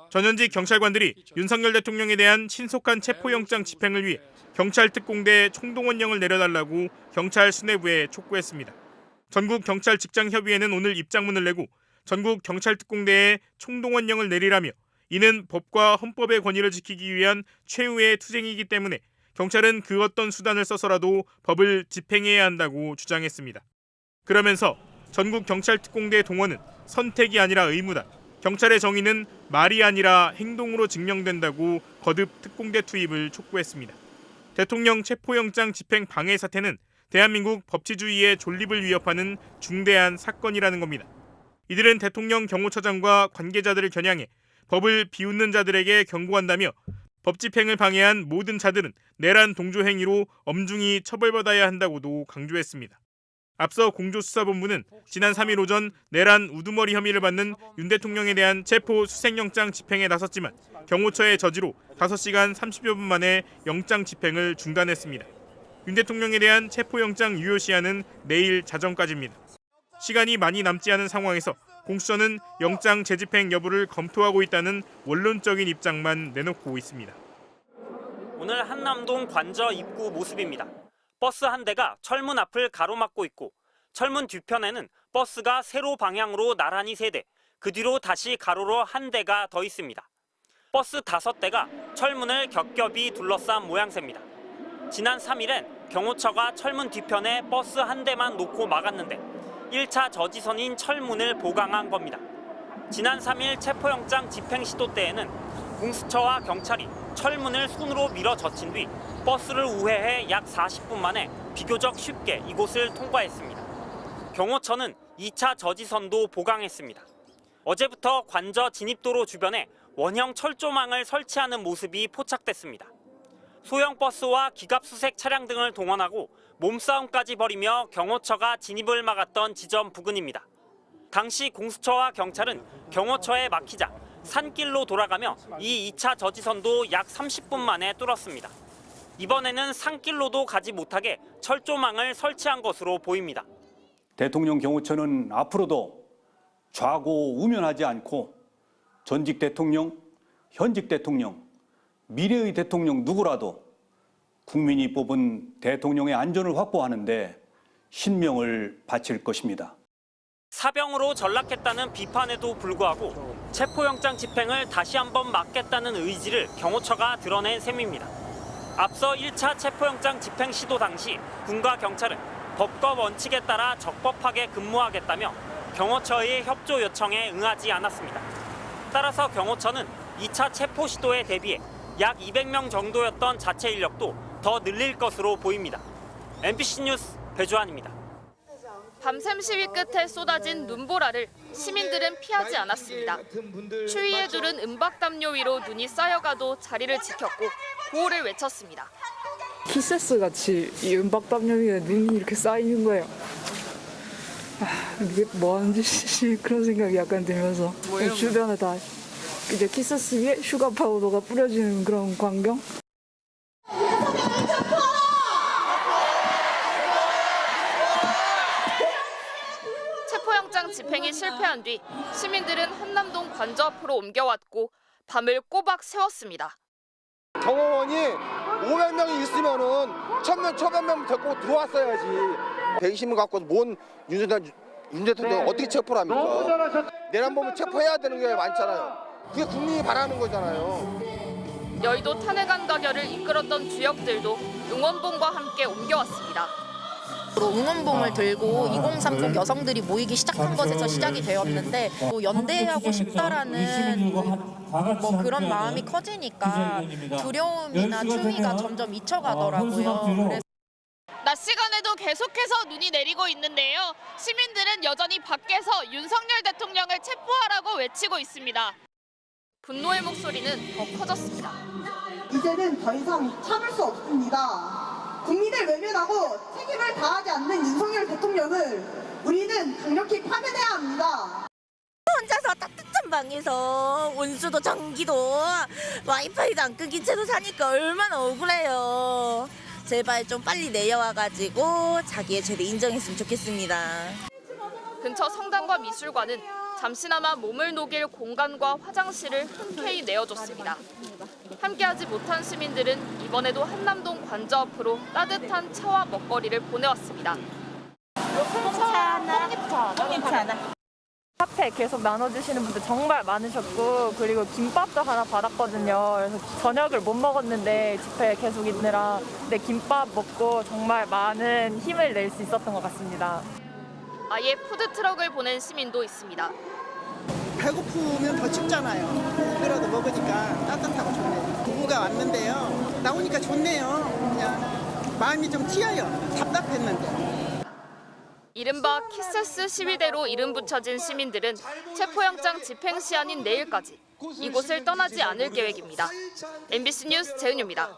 전현직 경찰관들이 윤석열 대통령에 대한 신속한 체포영장 집행을 위해 경찰 특공대에 총동원령을 내려달라고 경찰 수뇌부에 촉구했습니다. 전국 경찰 직장협의회는 오늘 입장문을 내고 전국 경찰 특공대에 총동원령을 내리라며 이는 법과 헌법의 권위를 지키기 위한 최후의 투쟁이기 때문에 경찰은 그 어떤 수단을 써서라도 법을 집행해야 한다고 주장했습니다. 그러면서 전국 경찰 특공대 동원은 선택이 아니라 의무다. 경찰의 정의는 말이 아니라 행동으로 증명된다고 거듭 특공대 투입을 촉구했습니다. 대통령 체포영장 집행 방해 사태는 대한민국 법치주의의 존립을 위협하는 중대한 사건이라는 겁니다. 이들은 대통령 경호처장과 관계자들을 겨냥해 법을 비웃는 자들에게 경고한다며 법 집행을 방해한 모든 자들은 내란 동조 행위로 엄중히 처벌받아야 한다고도 강조했습니다. 앞서 공조수사본부는 지난 3일 오전 내란 우두머리 혐의를 받는 윤 대통령에 대한 체포 수색영장 집행에 나섰지만 경호처의 저지로 5시간 30여 분 만에 영장 집행을 중단했습니다. 윤 대통령에 대한 체포영장 유효 시한은 내일 자정까지입니다. 시간이 많이 남지 않은 상황에서 공수처는 영장 재집행 여부를 검토하고 있다는 원론적인 입장만 내놓고 있습니다. 오늘 한남동 관저 입구 모습입니다. 버스 한 대가 철문 앞을 가로막고 있고 철문 뒤편에는 버스가 세로 방향으로 나란히 3대, 그 뒤로 다시 가로로 한 대가 더 있습니다. 버스 5대가 철문을 겹겹이 둘러싼 모양새입니다. 지난 3일엔 경호처가 철문 뒤편에 버스 한 대만 놓고 막았는데 1차 저지선인 철문을 보강한 겁니다. 지난 3일 체포영장 집행 시도 때에는 공수처와 경찰이 철문을 손으로 밀어 젖힌 뒤 버스를 우회해 약 40분 만에 비교적 쉽게 이곳을 통과했습니다. 경호처는 2차 저지선도 보강했습니다. 어제부터 관저 진입도로 주변에 원형 철조망을 설치하는 모습이 포착됐습니다. 소형 버스와 기갑수색 차량 등을 동원하고 몸싸움까지 벌이며 경호처가 진입을 막았던 지점 부근입니다. 당시 공수처와 경찰은 경호처에 막히자 산길로 돌아가며 이 2차 저지선도 약 30분 만에 뚫었습니다. 이번에는 산길로도 가지 못하게 철조망을 설치한 것으로 보입니다. 대통령 경호처는 앞으로도 좌고우면하지 않고 전직 대통령, 현직 대통령, 미래의 대통령 누구라도 국민이 뽑은 대통령의 안전을 확보하는 데 신명을 바칠 것입니다. 사병으로 전락했다는 비판에도 불구하고 체포영장 집행을 다시 한번 막겠다는 의지를 경호처가 드러낸 셈입니다. 앞서 1차 체포영장 집행 시도 당시 군과 경찰은 법과 원칙에 따라 적법하게 근무하겠다며 경호처의 협조 요청에 응하지 않았습니다. 따라서 경호처는 2차 체포 시도에 대비해 약 200명 정도였던 자체 인력도 더 늘릴 것으로 보입니다. MBC 뉴스 배주환입니다. 밤샘 시위 끝에 쏟아진 눈보라를 시민들은 피하지 않았습니다. 추위에 두른 은박담요 위로 눈이 쌓여가도 자리를 지켰고 구호를 외쳤습니다. 키세스 같이 이 은박담요 위에 눈이 이렇게 쌓이는 거예요. 이게 뭐 하는 짓이지 그런 생각이 약간 들면서 주변에 다 이제 키세스 위에 슈가 파우더가 뿌려지는 그런 광경. 체포영장 집행이 실패한 뒤 시민들은 한남동 관저 앞으로 옮겨왔고 밤을 꼬박 새웠습니다. 경호원이 500명이 있으면은 1000명, 1000명 데리고 들어왔어야지. 대기심을 갖고 뭔 윤 대통령 어떻게 체포를 합니까? 내란 보면 체포해야 되는 게 많잖아요. 그게 국민이 바라는 거잖아요. 여의도 탄핵안 가결을 이끌었던 주역들도 응원봉과 함께 옮겨왔습니다. 응원봉을 들고 2030 여성들이 모이기 시작한 것에서 시작이 되었는데 또 연대하고 싶다라는 뭐 그런 마음이 커지니까 두려움이나 추위가 점점 잊혀가더라고요. 낮 시간에도 계속해서 눈이 내리고 있는데요. 시민들은 여전히 밖에서 윤석열 대통령을 체포하라고 외치고 있습니다. 분노의 목소리는 더 커졌습니다. 이제는 더 이상 참을 수 없습니다. 국민을 외면하고 책임을 다하지 않는 윤석열 대통령을 우리는 강력히 파면해야 합니다. 혼자서 따뜻한 방에서 온수도 전기도 와이파이도 안 끊긴 채로 사니까 얼마나 억울해요. 제발 좀 빨리 내려와가지고 자기의 죄를 인정했으면 좋겠습니다. 근처 성당과 미술관은 잠시나마 몸을 녹일 공간과 화장실을 흔쾌히 내어줬습니다. 함께하지 못한 시민들은 이번에도 한남동 관저 앞으로 따뜻한 차와 먹거리를 보내왔습니다. 카페 계속 나눠주시는 분들 정말 많으셨고, 그리고 김밥도 하나 받았거든요. 그래서 저녁을 못 먹었는데 집회 계속 있느라, 근데 김밥 먹고 정말 많은 힘을 낼 수 있었던 것 같습니다. 아예 푸드트럭을 보낸 시민도 있습니다. 배고프면 더 춥잖아요. 그래도 먹으니까 따뜻하고 좋네요. 부부가 왔는데요. 나오니까 좋네요. 그냥 마음이 좀 트여요. 답답했는데. 이른바 키세스 시위대로 이름 붙여진 시민들은 체포영장 집행 시한인 내일까지 이곳을 떠나지 않을 계획입니다. MBC 뉴스 재은유입니다.